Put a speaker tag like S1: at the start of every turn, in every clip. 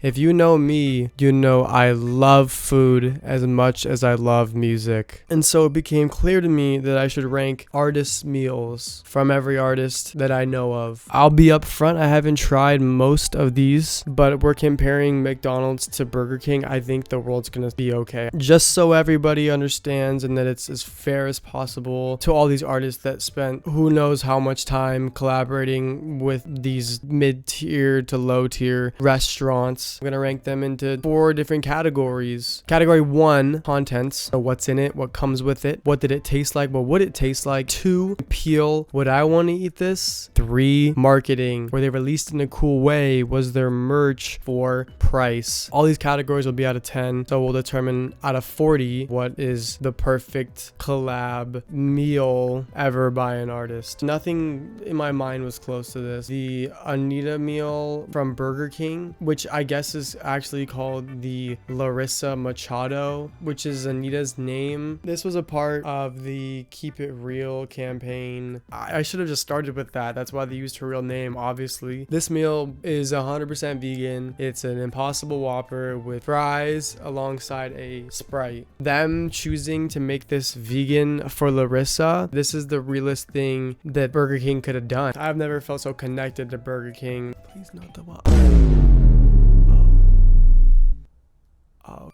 S1: If you know me, you know I love food as much as I love music. And so it became clear to me that I should rank artist meals from every artist that I know of. I'll be upfront, I haven't tried most of these, but we're comparing McDonald's to Burger King. I think the world's gonna be okay. Just so everybody understands and that it's as fair as possible to all these artists that spent who knows how much time collaborating with these mid-tier to low-tier restaurants. I'm gonna rank them into 4 different categories. Category 1, contents. So what's in it? What comes with it? What did it taste like? What would it taste like? 2, appeal. Would I want to eat this? 3, marketing. Were they released in a cool way? Was there merch? 4, price. All these categories will be out of 10. So we'll determine out of 40 what is the perfect collab meal ever by an artist. Nothing in my mind was close to this. The Anita meal from Burger King, which I guess is actually called the Larissa Machado, which is Anita's name. This was a part of the Keep It Real campaign. I should have just started with that. That's why they used her real name, obviously. This meal is 100% vegan. It's an Impossible Whopper with fries alongside a Sprite. Them choosing to make this vegan for Larissa, this is the realest thing that Burger King could have done. I've never felt so connected to Burger King. Please not the wow.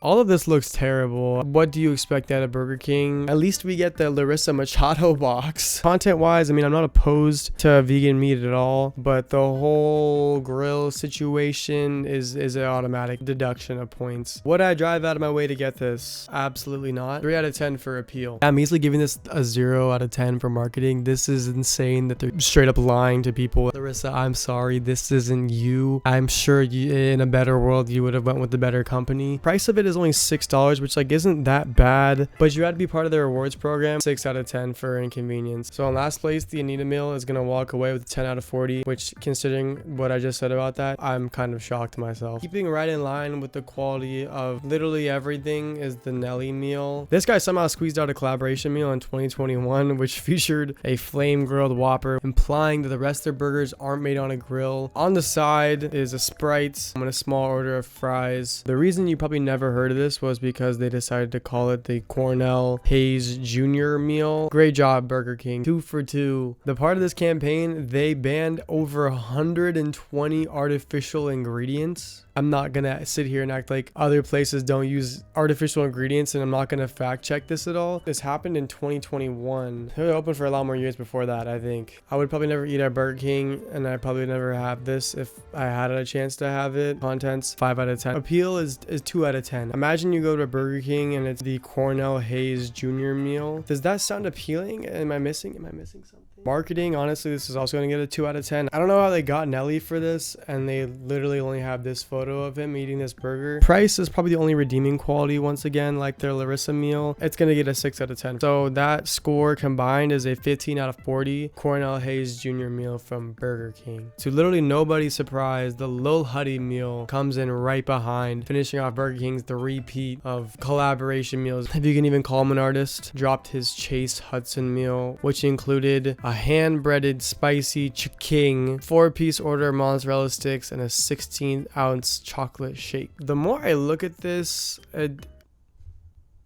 S1: All of this looks terrible. What do you expect out of Burger King? At least we get the Larissa Machado box. Content wise, I mean, I'm not opposed to vegan meat at all, but the whole grill situation is an automatic deduction of points. Would I drive out of my way to get this? Absolutely not. 3 out of 10 for appeal. I'm easily giving this a 0 out of 10 for marketing. This is insane that they're straight up lying to people. Larissa, I'm sorry, this isn't you. I'm sure in a better world you would have went with the better company. Price of it is only $6, which like isn't that bad, but you had to be part of the rewards program. 6 out of 10 for inconvenience. So in last place, the Anita meal is gonna walk away with 10 out of 40, which considering what I just said about that, I'm kind of shocked myself. Keeping right in line with the quality of literally everything is the Nelly meal. This guy somehow squeezed out a collaboration meal in 2021, which featured a flame grilled Whopper, implying that the rest of their burgers aren't made on a grill. On the side is a Sprite and a small order of fries. The reason you probably never heard of this was because they decided to call it the Cornell Hayes Jr. meal. Great job, Burger King. 2 for 2. The part of this campaign, they banned over 120 artificial ingredients. I'm not gonna sit here and act like other places don't use artificial ingredients, and I'm not gonna fact check this at all. This happened in 2021. It was open for a lot more years before that, I think. I would probably never eat at Burger King, and I probably never have this if I had a chance to have it. Contents, 5 out of 10. Appeal is 2 out of 10. Imagine you go to Burger King and it's the Cornell Hayes Jr. meal. Does that sound appealing? Am I missing something? Marketing, honestly, this is also going to get a 2 out of 10. I don't know how they got Nelly for this, and they literally only have this photo of him eating this burger. Price is probably the only redeeming quality, once again, like their Larissa meal. It's going to get a 6 out of 10. So that score combined is a 15 out of 40 Cornell Hayes Jr. meal from Burger King. To literally nobody's surprise, the Lil Huddy meal comes in right behind, finishing off Burger King's the repeat of collaboration meals, if you can even call him an artist. Dropped his Chase Hudson meal, which included a hand-breaded spicy chicken, 4-piece order of mozzarella sticks, and a 16-ounce chocolate shake. The more I look at this, it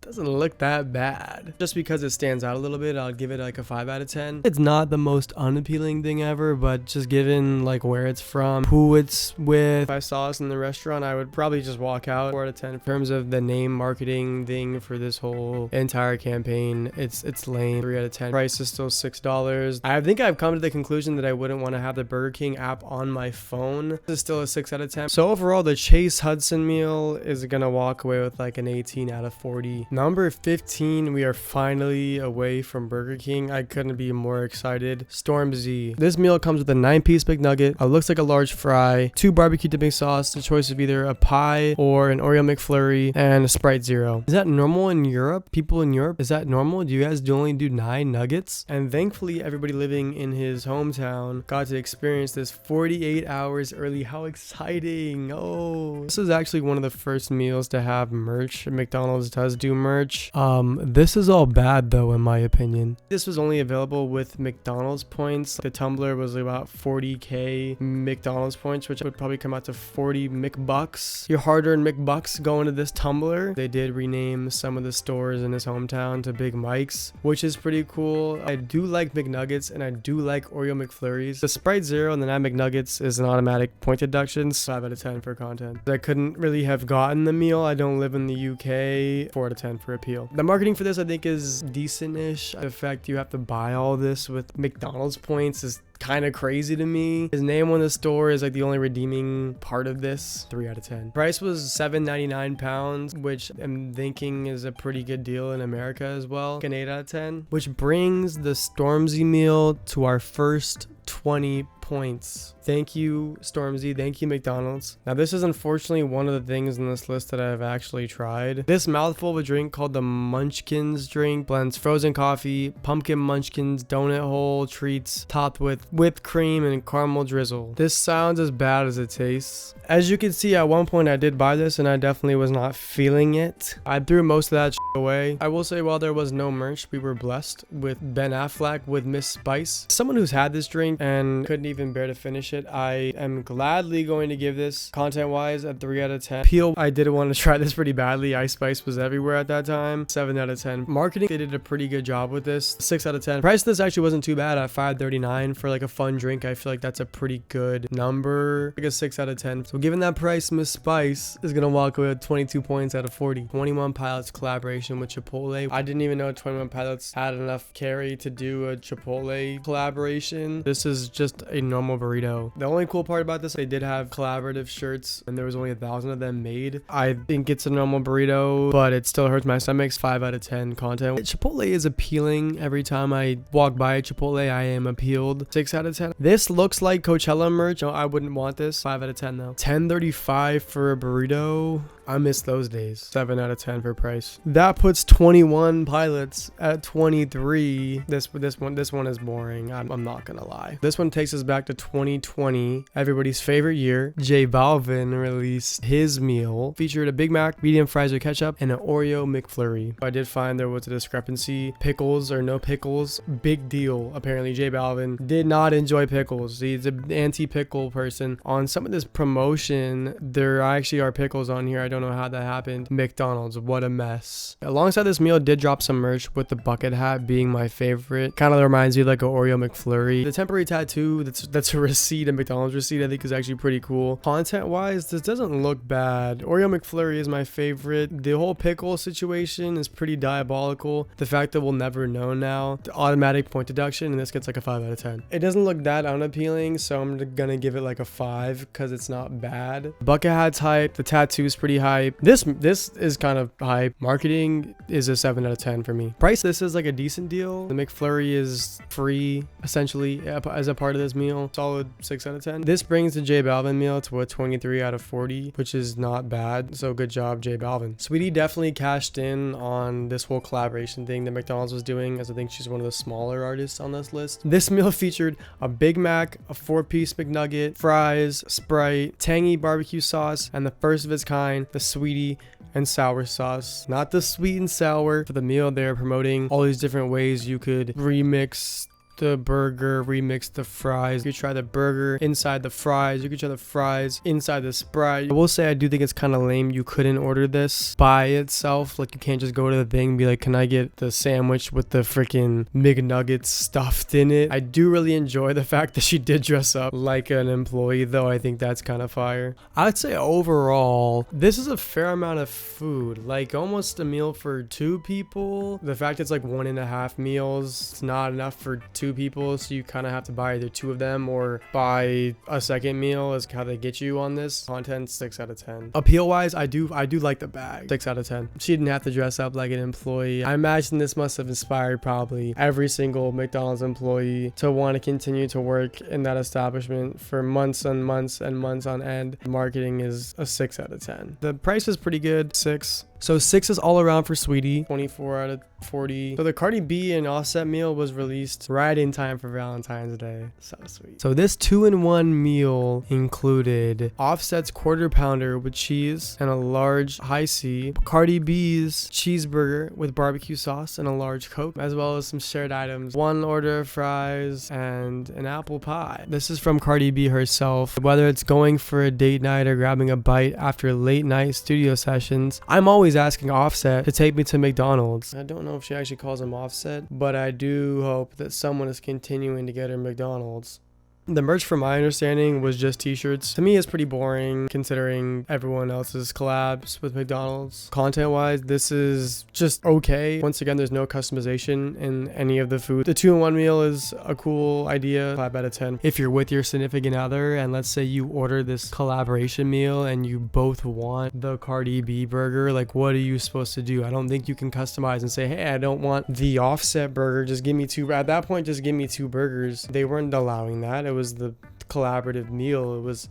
S1: doesn't look that bad. Just because it stands out a little bit, I'll give it like a 5 out of 10. It's not the most unappealing thing ever, but just given like where it's from, who it's with, if I saw this in the restaurant, I would probably just walk out. 4 out of 10. In terms of the name marketing thing for this whole entire campaign, it's lame. 3 out of 10. Price is still $6. I think I've come to the conclusion that I wouldn't want to have the Burger King app on my phone. This is still a 6 out of 10. So overall, the Chase Hudson meal is gonna walk away with like an 18 out of 40. Number 15, we are finally away from Burger King. I couldn't be more excited. Stormzy. This meal comes with a 9-piece McNugget, looks like a large fry, 2 barbecue dipping sauce, the choice of either a pie or an Oreo McFlurry, and a Sprite Zero. Is that normal in Europe? People in Europe, is that normal? Do you guys only do 9 nuggets? And thankfully, everybody living in his hometown got to experience this 48 hours early. How exciting. Oh, this is actually one of the first meals to have merch. McDonald's does do merch. This is all bad though, in my opinion. This was only available with McDonald's points. The tumbler was about 40k McDonald's points, which would probably come out to 40 McBucks. Your hard-earned McBucks go into this tumbler. They did rename some of the stores in his hometown to Big Mike's, which is pretty cool. I do like McNuggets and I do like Oreo McFlurries. The Sprite Zero and the 9 McNuggets is an automatic point deduction. 5 out of 10 for content. I couldn't really have gotten the meal. I don't live in the UK. 4 out of 10 for appeal. The marketing for this I think is decent-ish. The fact you have to buy all this with McDonald's points is kind of crazy to me. His name on the store is like the only redeeming part of this. 3 out of 10. Price was £7.99, which I'm thinking is a pretty good deal in America as well. An 8 out of 10, which brings the Stormzy meal to our first 20 points. Thank you, Stormzy. Thank you, McDonald's. Now, this is unfortunately one of the things in this list that I've actually tried. This mouthful of a drink called the Munchkins drink blends frozen coffee, pumpkin munchkins, donut hole treats, topped with whipped cream and caramel drizzle. This sounds as bad as it tastes. As you can see, at one point I did buy this and I definitely was not feeling it. I threw most of that away. I will say, while there was no merch, we were blessed with Ben Affleck with Miss Spice. Someone who's had this drink and couldn't even bear to finish it. I am gladly going to give this, content wise, a 3 out of 10. Peel, I did want to try this pretty badly. Ice Spice was everywhere at that time. 7 out of 10. Marketing, they did a pretty good job with this. 6 out of 10. Price of this actually wasn't too bad at $5.39 for like a fun drink. I feel like that's a pretty good number. Like a 6 out of 10. So given that price, Miss Spice is gonna walk away with 22 points out of 40. 21 Pilots collaboration with Chipotle. I didn't even know 21 Pilots had enough carry to do a Chipotle collaboration. This is just a normal burrito. The only cool part about this, they did have collaborative shirts and there was only 1,000 of them made. I think it's a normal burrito, but it still hurts my stomach. 5 out of 10 content. Chipotle is appealing. Every time I walk by a Chipotle, I am appealed. 6 out of 10. This looks like Coachella merch. No, I wouldn't want this. 5 out of 10 though. 10.35 for a burrito. I miss those days. 7 out of 10 for price. That puts 21 Pilots at 23. This one is boring. I'm not gonna lie. This one takes us back to 2020, everybody's favorite year. J Balvin released his meal, featured a Big Mac, medium fries with ketchup, and an Oreo McFlurry. I did find there was a discrepancy. Pickles or no pickles, big deal. Apparently J Balvin did not enjoy pickles. He's an anti-pickle person. On some of this promotion, there actually are pickles on here. I don't know how that happened. McDonald's, what a mess. Alongside this meal, did drop some merch, with the bucket hat being my favorite. Kind of reminds me of like an Oreo McFlurry. The temporary tattoo, that's a receipt, a McDonald's receipt, I think is actually pretty cool. Content wise, this doesn't look bad. Oreo McFlurry is my favorite. The whole pickle situation is pretty diabolical. The fact that we'll never know now. The automatic point deduction, and this gets like a 5 out of 10. It doesn't look that unappealing, so I'm gonna give it like a 5 because it's not bad. Bucket hat's hype. The tattoo is pretty hype. This is kind of hype. Marketing is a 7 out of 10 for me. Price, this is like a decent deal. The McFlurry is free essentially as a part of this meal. Solid 6 out of 10. This brings the J Balvin meal to a 23 out of 40, which is not bad. So good job, J Balvin. Sweetie definitely cashed in on this whole collaboration thing that McDonald's was doing, as I think she's one of the smaller artists on this list. This meal featured a Big Mac, a 4-piece McNugget, fries, Sprite, tangy barbecue sauce, and the first of its kind, the Sweetie and sour sauce. Not the sweet and sour. For the meal, they're promoting all these different ways you could remix the burger, remix the fries. You could try the burger inside the fries. You could try the fries inside the Sprite. I will say I do think it's kind of lame you couldn't order this by itself. Like, you can't just go to the thing and be like, can I get the sandwich with the freaking McNuggets stuffed in it? I do really enjoy the fact that she did dress up like an employee, though. I think that's kind of fire. I'd say overall, this is a fair amount of food. Like, almost a meal for 2 people. The fact it's like 1.5 meals, it's not enough for 2 people, so you kind of have to buy either 2 of them or buy a second meal, is how they get you on this. Content, 6 out of 10. Appeal wise, I do like the bag. 6 out of 10. She didn't have to dress up like an employee. I imagine this must have inspired probably every single McDonald's employee to want to continue to work in that establishment for months and months and months on end. Marketing is a 6 out of 10. The price is pretty good. 6. So 6 is all around for Sweetie. 24 out of 40. So the Cardi B and Offset meal was released right in time for Valentine's Day. So sweet. So this 2-in-1 meal included Offset's quarter pounder with cheese and a large high C, Cardi B's cheeseburger with barbecue sauce and a large Coke, as well as some shared items, 1 order of fries and an apple pie. This is from Cardi B herself. Whether it's going for a date night or grabbing a bite after late night studio sessions, I'm always asking Offset to take me to McDonald's. I don't know if she actually calls him Offset, but I do hope that someone is continuing to get her McDonald's. The merch, from my understanding, was just t-shirts. To me, it's pretty boring considering everyone else's collabs with McDonald's. Content-wise, this is just okay. Once again, there's no customization in any of the food. The 2-in-1 meal is a cool idea, 5 out of 10. If you're with your significant other and let's say you order this collaboration meal and you both want the Cardi B burger, like what are you supposed to do? I don't think you can customize and say, hey, I don't want the Offset burger, just give me 2. At that point, just give me 2 burgers. They weren't allowing that. It was the collaborative meal. It was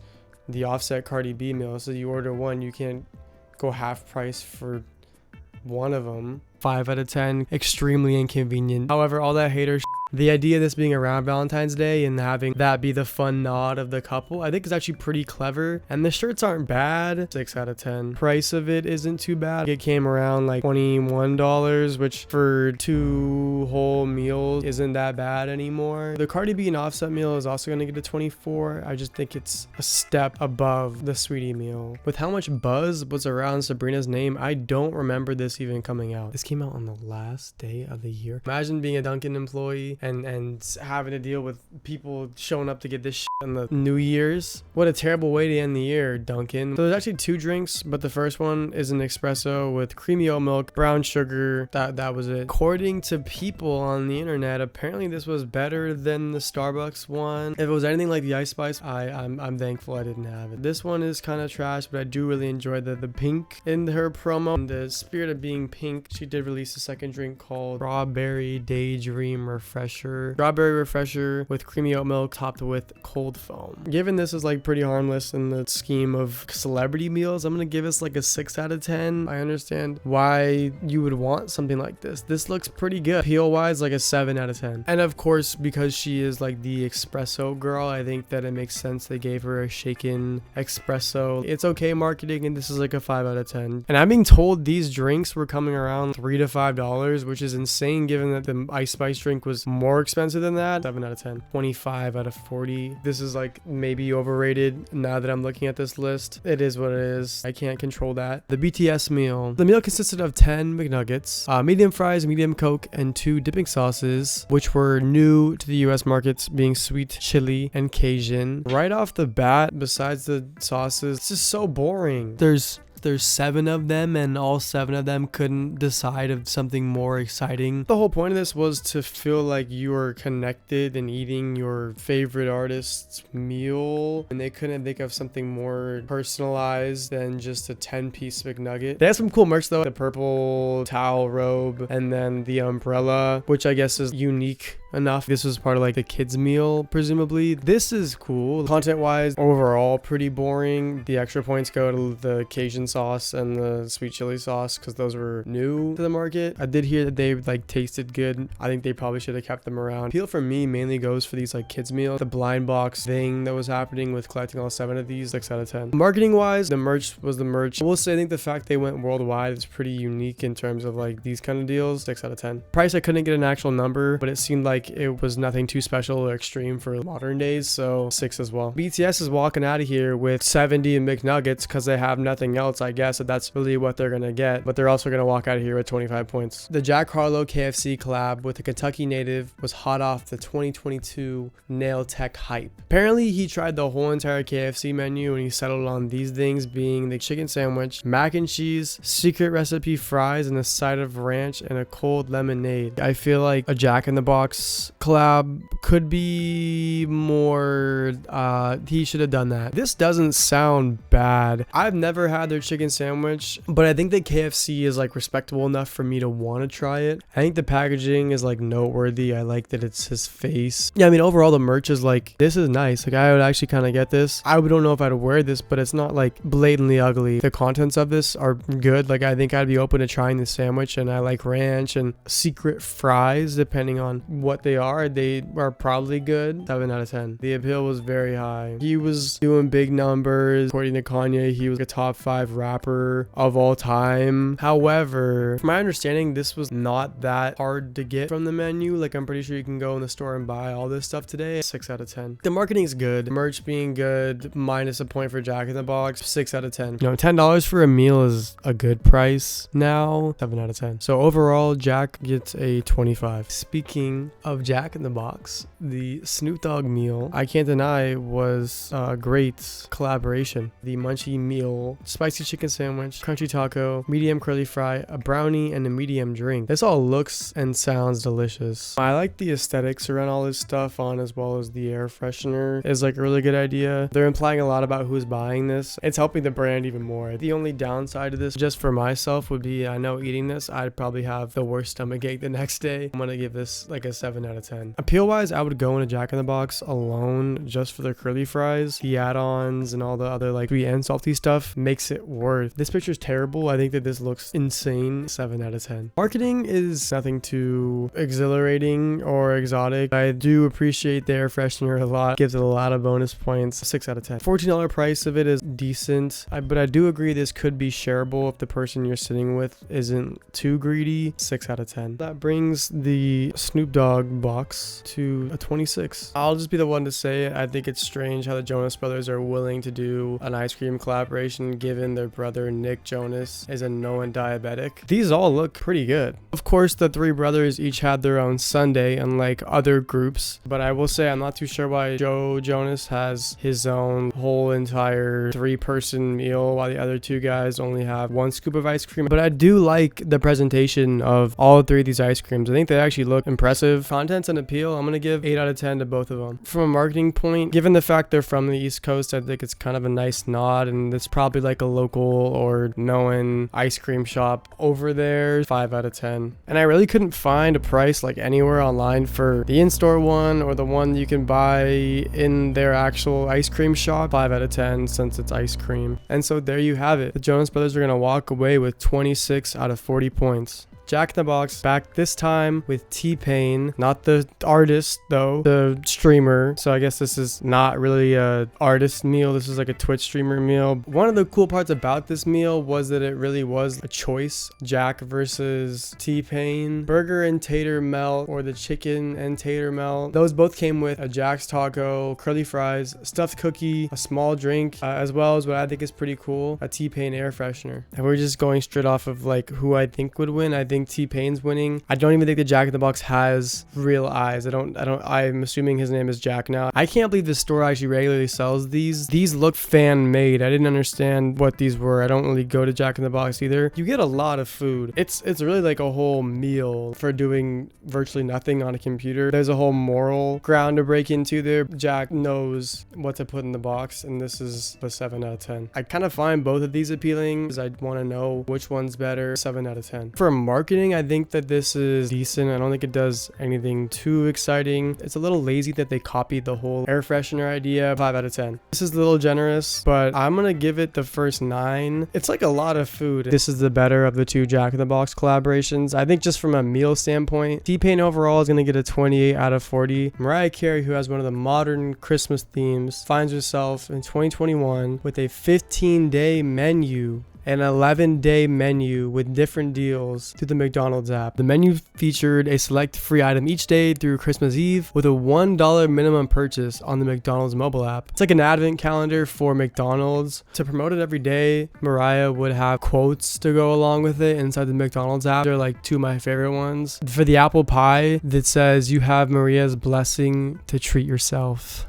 S1: the Offset Cardi B meal. So you order one, you can't go half price for one of them. 5 out of 10. Extremely inconvenient. However, all that hater the idea of this being around Valentine's Day and having that be the fun nod of the couple, I think is actually pretty clever. And the shirts aren't bad. 6 out of 10. Price of it isn't too bad. It came around like $21, which for 2 whole meals isn't that bad anymore. The Cardi B and Offset meal is also going to get a 24. I just think it's a step above the Sweetie meal. With how much buzz was around Sabrina's name, I don't remember this even coming out. This came out on the last day of the year. Imagine being a Dunkin' employee and having to deal with people showing up to get this shit on the New Year's. What a terrible way to end the year, Dunkin'. So there's actually 2 drinks, but the first one is an espresso with creamy oat milk, brown sugar. That was it. According to people on the internet, apparently this was better than the Starbucks one. If it was anything like the Ice Spice, I'm thankful I didn't have it. This one is kind of trash, but I do really enjoy the pink in her promo. In the spirit of being pink, she did release a second drink called Strawberry Daydream Refresher. Strawberry refresher with creamy oat milk topped with cold foam. Given this is like pretty harmless in the scheme of celebrity meals, I'm gonna give this like a 6 out of 10. I understand why you would want something like this. This looks pretty good. Peel wise, like a 7 out of 10. And of course, because she is like the espresso girl, I think that it makes sense they gave her a shaken espresso. It's okay marketing, and this is like a 5 out of 10. And I'm being told these drinks were coming around $3 to $5, which is insane given that the Ice Spice drink was more expensive than that. 7 out of 10. 25 out of 40. This is like maybe overrated now that I'm looking at this list. It is what it is. I can't control that. The BTS meal. The meal consisted of 10 McNuggets, medium fries, medium Coke, and 2 dipping sauces, which were new to the US markets, being sweet chili and Cajun. Right off the bat, besides the sauces, it's just so boring. There's 7 of them, and all 7 of them couldn't decide of something more exciting. The whole point of this was to feel like you were connected and eating your favorite artist's meal, and they couldn't think of something more personalized than just a 10-piece McNugget. They had some cool merch though. The purple towel robe, and then the umbrella, which I guess is unique enough. This was part of like the kids meal, presumably. This is cool. Content wise, overall pretty boring. The extra points go to the Cajun sauce and the sweet chili sauce because those were new to the market. I did hear that they like tasted good. I think they probably should have kept them around. Appeal for me mainly goes for these like kids meals. The blind box thing that was happening with collecting all 7 of these, 6 out of 10. Marketing wise, the merch was the merch. I will say I think the fact they went worldwide is pretty unique in terms of like these kind of deals. 6 out of 10. Price, I couldn't get an actual number, but it seemed like it was nothing too special or extreme for modern days, so 6 as well. BTS is walking out of here with 70 McNuggets because they have nothing else. I guess that's really what they're gonna get, but they're also gonna walk out of here with 25 points. The Jack Harlow KFC collab with a Kentucky native was hot off the 2022 Nail Tech hype. Apparently he tried the whole entire KFC menu and he settled on these things, being the chicken sandwich, mac and cheese, secret recipe fries, and a side of ranch and a cold lemonade. I feel like a Jack in the Box collab could be more, he should have done that. This doesn't sound bad. I've never had their chicken chicken sandwich, but I think the KFC is like respectable enough for me to want to try it. I think the packaging is like noteworthy. I like that it's his face. Yeah, I mean, overall the merch is like, this is nice. Like, I would actually kind of get this. I don't know if I'd wear this, but it's not like blatantly ugly. The contents of this are good. Like, I think I'd be open to trying this sandwich, and I like ranch and secret fries depending on what they are. They are probably good. 7 out of 10. The appeal was very high. He was doing big numbers. According to Kanye, he was a top 5 rapper of all time. However, from my understanding, this was not that hard to get from the menu. Like, I'm pretty sure you can go in the store and buy all this stuff today. 6 out of 10. The marketing is good. Merch being good, minus a point for Jack in the Box. 6 out of 10. You know, $10 for a meal is a good price now. 7 out of 10. So overall, Jack gets a 25. Speaking of Jack in the Box, the Snoop Dogg meal, I can't deny, was a great collaboration. The Munchie meal, spicy chicken sandwich, crunchy taco, medium curly fry, a brownie, and a medium drink. This all looks and sounds delicious. I like the aesthetics around all this stuff on, as well as the air freshener is like a really good idea. They're implying a lot about who's buying this. It's helping the brand even more. The only downside of this, just for myself, would be, I know eating this, I'd probably have the worst stomach ache the next day. I'm gonna give this like a 7 out of 10. Appeal wise, I would go into Jack in the Box alone just for the curly fries. The add-ons and all the other like sweet and salty stuff makes it worth. This picture's terrible. I think that this looks insane. 7 out of 10. Marketing is nothing too exhilarating or exotic. I do appreciate the air freshener a lot. Gives it a lot of bonus points. 6 out of 10. $14 price of it is decent, but I do agree this could be shareable if the person you're sitting with isn't too greedy. 6 out of 10. That brings the Snoop Dogg box to a 26. I'll just be the one to say it. I think it's strange how the Jonas Brothers are willing to do an ice cream collaboration given their brother Nick Jonas is a known diabetic. These all look pretty good. Of course, the 3 brothers each had their own sundae, unlike other groups, but I will say I'm not too sure why Joe Jonas has his own whole entire 3-person meal while the other 2 guys only have 1 scoop of ice cream. But I do like the presentation of all 3 of these ice creams. I think they actually look impressive. Contents and appeal, I'm gonna give 8 out of 10 to both of them. From a marketing point, given the fact they're from the East Coast, I think it's kind of a nice nod, and it's probably like a local or known ice cream shop over there. 5 out of 10. And I really couldn't find a price like anywhere online for the in-store one or the one you can buy in their actual ice cream shop. 5 out of 10 since it's ice cream. And so there you have it. The Jonas Brothers are gonna walk away with 26 out of 40 points. Jack in the Box back this time with T-Pain, not the artist though, the streamer. So I guess this is not really a artist meal. This is like a Twitch streamer meal. One of the cool parts about this meal was that it really was a choice. Jack versus T-Pain. Burger and tater melt, or the chicken and tater melt. Those both came with a Jack's taco, curly fries, stuffed cookie, a small drink, as well as what I think is pretty cool, a T-Pain air freshener. And we're just going straight off of like who I think would win. I think T-Pain's winning. I don't even think the Jack in the Box has real eyes. I'm assuming his name is Jack now. I can't believe the store actually regularly sells these. These look fan made. I didn't understand what these were. I don't really go to Jack in the Box either. You get a lot of food. It's really like a whole meal for doing virtually nothing on a computer. There's a whole moral ground to break into there. Jack knows what to put in the box, and this is a 7 out of 10. I kind of find both of these appealing because I want to know which one's better. 7 out of 10. For marketing, I think that this is decent. I don't think it does anything too exciting. It's a little lazy that they copied the whole air freshener idea. 5 out of 10. This is a little generous, but I'm gonna give it the first 9. It's like a lot of food. This is the better of the 2 Jack in the Box collaborations. I think just from a meal standpoint, T-Pain overall is gonna get a 28 out of 40. Mariah Carey, who has one of the modern Christmas themes, finds herself in 2021 with a 15-day menu, an 11-day menu with different deals through the McDonald's app. The menu featured a select free item each day through Christmas Eve with a $1 minimum purchase on the McDonald's mobile app. It's like an advent calendar for McDonald's. To promote it every day, Mariah would have quotes to go along with it inside the McDonald's app. They're like 2 of my favorite ones. For the apple pie that says, "You have Maria's blessing to treat yourself."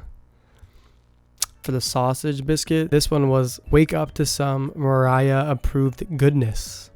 S1: For the sausage biscuit, this one was "Wake up to some Mariah approved goodness."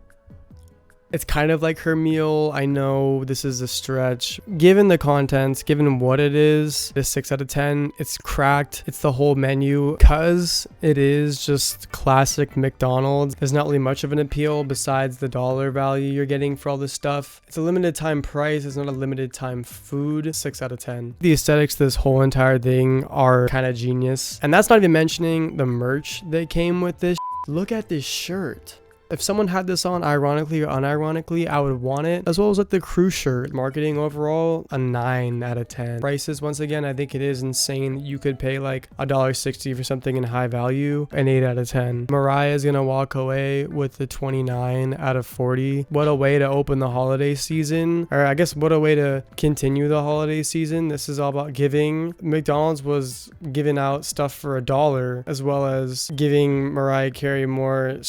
S1: It's kind of like her meal. I know this is a stretch. Given the contents, given what it is, this 6 out of 10, it's cracked. It's the whole menu. Because it is just classic McDonald's, there's not really much of an appeal besides the dollar value you're getting for all this stuff. It's a limited time price. It's not a limited time food. 6 out of 10. The aesthetics of this whole entire thing are kind of genius. And that's not even mentioning the merch that came with this. Look at this shirt. If someone had this on, ironically or unironically, I would want it. As well as like the crew shirt. Marketing overall, a 9 out of 10. Prices, once again, I think it is insane. You could pay like $1.60 for something in high value. An 8 out of 10. Mariah is gonna walk away with the 29 out of 40. What a way to open the holiday season. Or I guess what a way to continue the holiday season. This is all about giving. McDonald's was giving out stuff for $1, as well as giving Mariah Carey more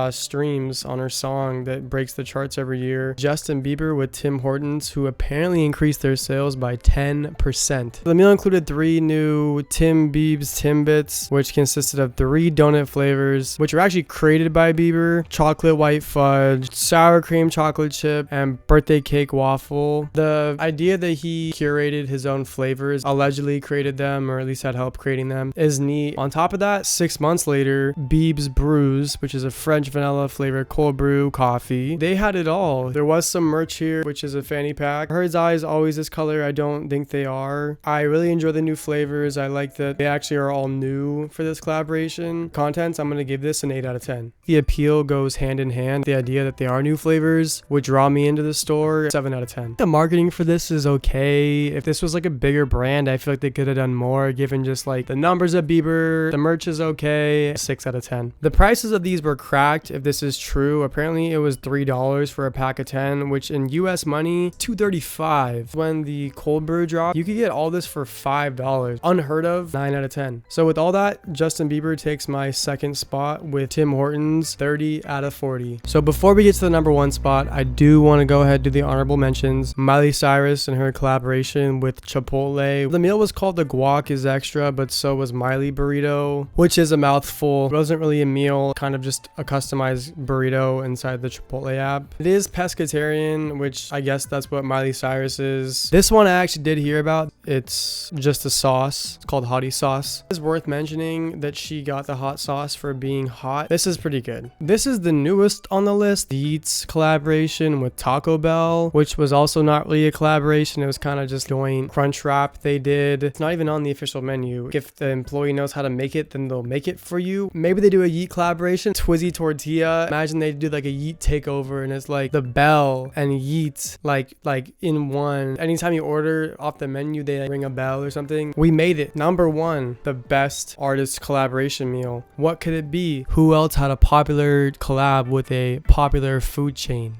S1: streams on her song that breaks the charts every year. Justin Bieber with Tim Hortons, who apparently increased their sales by 10%. The meal included 3 new Tim Biebs Timbits, which consisted of 3 donut flavors, which were actually created by Bieber: chocolate white fudge, sour cream chocolate chip, and birthday cake waffle. The idea that he curated his own flavors, allegedly created them, or at least had help creating them, is neat. On top of that, 6 months later, Biebs Brews, which is a French vanilla flavored cold brew coffee. They had it all. There was some merch here, which is a fanny pack. Her eyes always this color. I don't think they are. I really enjoy the new flavors. I like that they actually are all new for this collaboration. Contents, I'm going to give this an 8 out of 10. The appeal goes hand in hand. The idea that they are new flavors would draw me into the store. 7 out of 10. The marketing for this is okay. If this was like a bigger brand, I feel like they could have done more, given just like the numbers of Bieber. The merch is okay. 6 out of 10. The prices of these were cracked. If this is true, apparently it was $3 for a pack of 10, which in US money, $2.35. When the cold brew dropped, you could get all this for $5. Unheard of. 9 out of 10. So with all that, Justin Bieber takes my second spot with Tim Hortons, 30 out of 40. So before we get to the number 1 spot, I do want to go ahead and do the honorable mentions. Miley Cyrus and her collaboration with Chipotle. The meal was called the Guac is Extra, but so was Miley Burrito, which is a mouthful. It wasn't really a meal, kind of just a customized burrito inside the Chipotle app. It is pescatarian, which I guess that's what Miley Cyrus is. This one I actually did hear about. It's just a sauce. It's called hottie sauce. It's worth mentioning that she got the hot sauce for being hot. This is pretty good. This is the newest on the list. The Eats collaboration with Taco Bell, which was also not really a collaboration. It was kind of just joint crunch wrap they did. It's not even on the official menu. If the employee knows how to make it, then they'll make it for you. Maybe they do a Yeet collaboration. Twizzy Tortilla. Imagine they do like a Yeet takeover and it's like the Bell and Yeet like in one. Anytime you order off the menu, they ring a bell or something. We made it. Number 1, the best artist collaboration meal. What could it be? Who else had a popular collab with a popular food chain?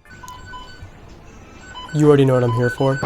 S1: You already know what I'm here for.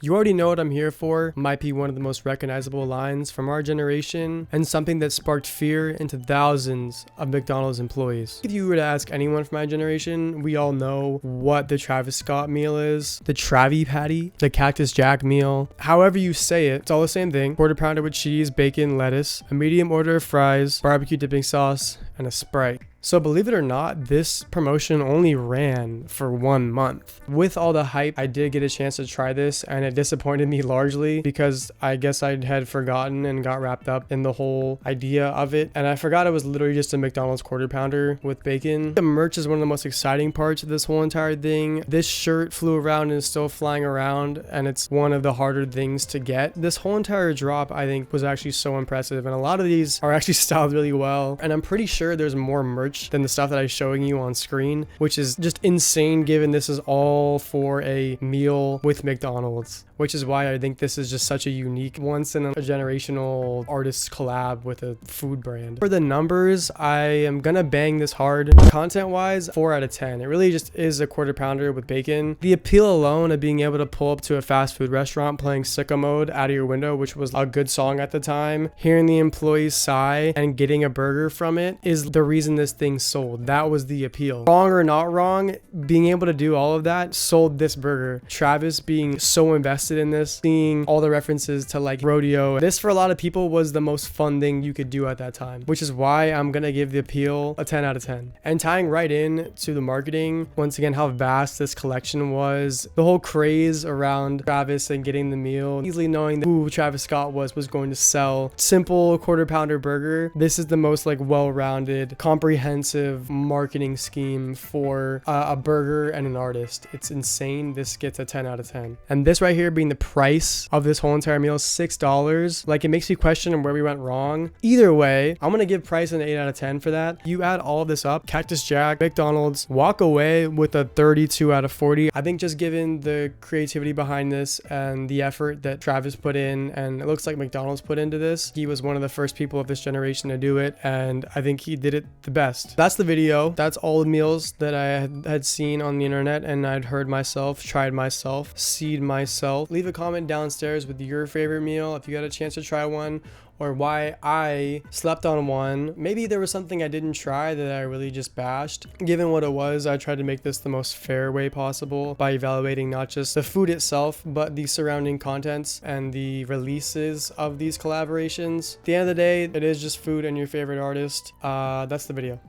S1: You already know what I'm here for might be one of the most recognizable lines from our generation, and something that sparked fear into thousands of McDonald's employees. If you were to ask anyone from my generation, we all know what the Travis Scott meal is, the Travie Patty, the Cactus Jack meal. However you say it, it's all the same thing. Quarter pounder with cheese, bacon, lettuce, a medium order of fries, barbecue dipping sauce, and a Sprite. So believe it or not, this promotion only ran for 1 month. With all the hype, I did get a chance to try this, and it disappointed me largely because I guess I had forgotten and got wrapped up in the whole idea of it. And I forgot it was literally just a McDonald's quarter pounder with bacon. The merch is one of the most exciting parts of this whole entire thing. This shirt flew around and is still flying around, and it's one of the harder things to get. This whole entire drop, I think, was actually so impressive, and a lot of these are actually styled really well. And I'm pretty sure there's more merch than the stuff that I'm showing you on screen, which is just insane given this is all for a meal with McDonald's, which is why I think this is just such a unique once in a generational artist collab with a food brand. For the numbers, I am gonna bang this hard. Content wise, 4 out of 10. It really just is a quarter pounder with bacon. The appeal alone of being able to pull up to a fast food restaurant playing Sicko Mode out of your window, which was a good song at the time, hearing the employees sigh and getting a burger from it is the reason this thing sold. That was the appeal. Wrong or not wrong, being able to do all of that sold this burger. Travis being so invested in this, seeing all the references to like rodeo, this for a lot of people was the most fun thing you could do at that time, which is why I'm gonna give the appeal a 10 out of 10. And tying right in to the marketing, once again, how vast this collection was, the whole craze around Travis and getting the meal, easily knowing that who Travis Scott was going to sell simple quarter pounder burger. This is the most like well-rounded, comprehensive marketing scheme for a burger and an artist. It's insane. This gets a 10 out of 10. And this right here being the price of this whole entire meal, $6. Like, it makes you question where we went wrong. Either way, I'm gonna give price an 8 out of 10 for that. You add all of this up, Cactus Jack, McDonald's walk away with a 32 out of 40. I think just given the creativity behind this and the effort that Travis put in, and it looks like McDonald's put into this, he was one of the first people of this generation to do it, and I think he did it the best. That's the video. That's all the meals that I had seen on the internet and I'd heard myself, tried myself, seed myself. Leave a comment downstairs with your favorite meal if you got a chance to try one, or why I slept on one. Maybe there was something I didn't try that I really just bashed. Given what it was, I tried to make this the most fair way possible by evaluating not just the food itself, but the surrounding contents and the releases of these collaborations. At the end of the day, it is just food and your favorite artist. That's the video.